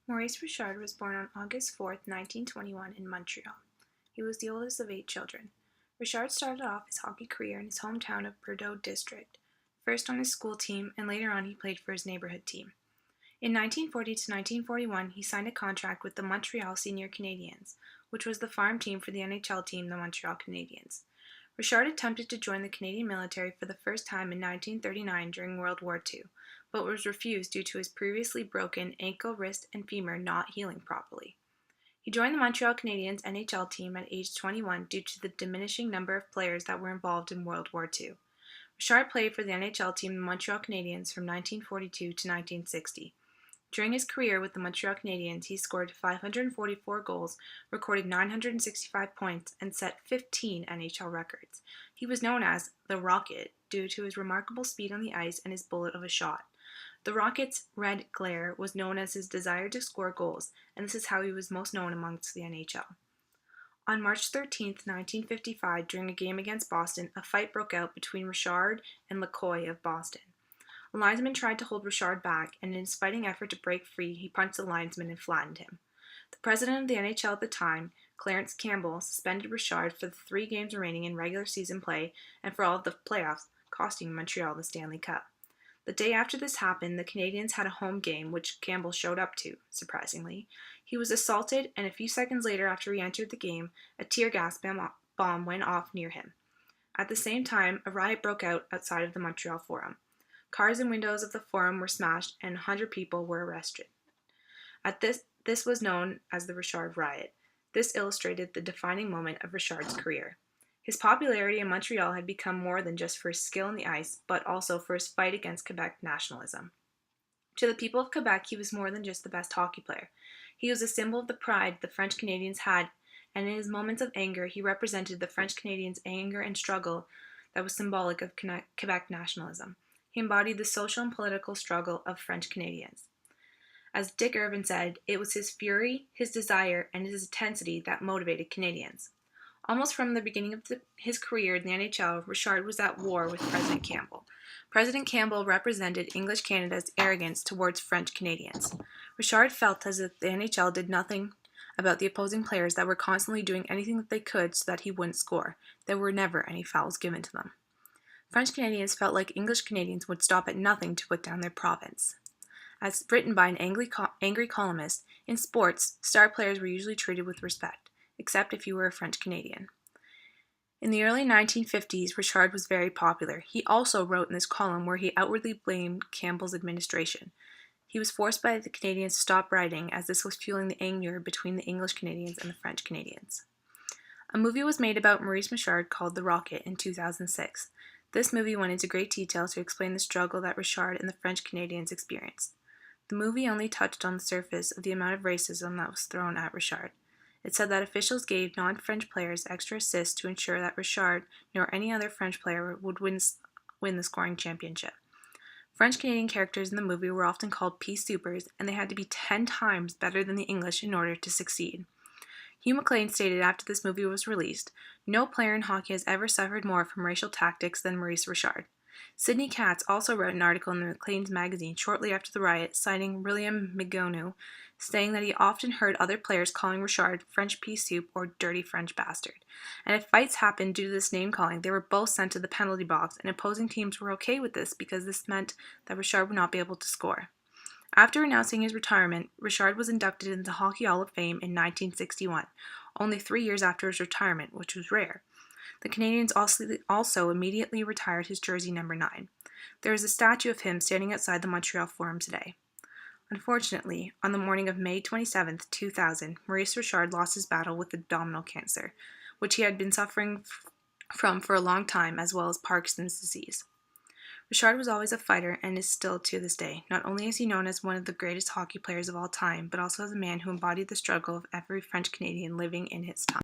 Maurice Richard was born on August 4, 1921 in Montreal. He was the oldest of 8 children. Richard started off his hockey career in his hometown of Bordeaux District, first on his school team and later on he played for his neighborhood team. In 1940 to 1941, he signed a contract with the Montreal Senior Canadiens, which was the farm team for the NHL team, the Montreal Canadiens. Richard attempted to join the Canadian military for the first time in 1939 during World War II, but was refused due to his previously broken ankle, wrist, and femur not healing properly. He joined the Montreal Canadiens NHL team at age 21 due to the diminishing number of players that were involved in World War II. Richard played for the NHL team, the Montreal Canadiens, from 1942 to 1960. During his career with the Montreal Canadiens, he scored 544 goals, recorded 965 points, and set 15 NHL records. He was known as the Rocket due to his remarkable speed on the ice and his bullet of a shot. The Rocket's red glare was known as his desire to score goals, and this is how he was most known amongst the NHL. On March 13, 1955, during a game against Boston, a fight broke out between Richard and LaCoy of Boston. A linesman tried to hold Richard back, and in his fighting effort to break free, he punched the linesman and flattened him. The president of the NHL at the time, Clarence Campbell, suspended Richard for the 3 games remaining in regular season play and for all of the playoffs, costing Montreal the Stanley Cup. The day after this happened, the Canadiens had a home game, which Campbell showed up to, surprisingly. He was assaulted, and a few seconds later after he entered the game, a tear gas bomb went off near him. At the same time, a riot broke out outside of the Montreal Forum. Cars and windows of the Forum were smashed, and 100 people were arrested. This was known as the Richard Riot. This illustrated the defining moment of Richard's career. His popularity in Montreal had become more than just for his skill on the ice, but also for his fight against Quebec nationalism. To the people of Quebec, he was more than just the best hockey player. He was a symbol of the pride the French Canadians had, and in his moments of anger, he represented the French Canadians' anger and struggle that was symbolic of Quebec nationalism. He embodied the social and political struggle of French Canadians. As Dick Irvin said, it was his fury, his desire, and his intensity that motivated Canadians. Almost from the beginning of his career in the NHL, Richard was at war with President Campbell. President Campbell represented English Canada's arrogance towards French Canadians. Richard felt as if the NHL did nothing about the opposing players that were constantly doing anything that they could so that he wouldn't score. There were never any fouls given to them. French Canadians felt like English Canadians would stop at nothing to put down their province. As written by an angry columnist, in sports, star players were usually treated with respect, except if you were a French Canadian. In the early 1950s, Richard was very popular. He also wrote in this column where he outwardly blamed Campbell's administration. He was forced by the Canadians to stop writing, as this was fueling the anger between the English Canadians and the French Canadians. A movie was made about Maurice Richard called The Rocket in 2006. This movie went into great detail to explain the struggle that Richard and the French Canadians experienced. The movie only touched on the surface of the amount of racism that was thrown at Richard. It said that officials gave non-French players extra assists to ensure that Richard nor any other French player would win the scoring championship. French Canadian characters in the movie were often called pea supers, and they had to be 10 times better than the English in order to succeed. Hugh MacLean stated after this movie was released, "No player in hockey has ever suffered more from racial tactics than Maurice Richard." Sidney Katz also wrote an article in the Maclean's magazine shortly after the riot, citing William Migonu, saying that he often heard other players calling Richard French pea soup or dirty French bastard. And if fights happened due to this name-calling, they were both sent to the penalty box, and opposing teams were okay with this because this meant that Richard would not be able to score. After announcing his retirement, Richard was inducted into the Hockey Hall of Fame in 1961, only 3 years after his retirement, which was rare. The Canadians also immediately retired his jersey number 9. There is a statue of him standing outside the Montreal Forum today. Unfortunately, on the morning of May 27, 2000, Maurice Richard lost his battle with abdominal cancer, which he had been suffering from for a long time, as well as Parkinson's disease. Richard was always a fighter and is still to this day. Not only is he known as one of the greatest hockey players of all time, but also as a man who embodied the struggle of every French Canadian living in his time.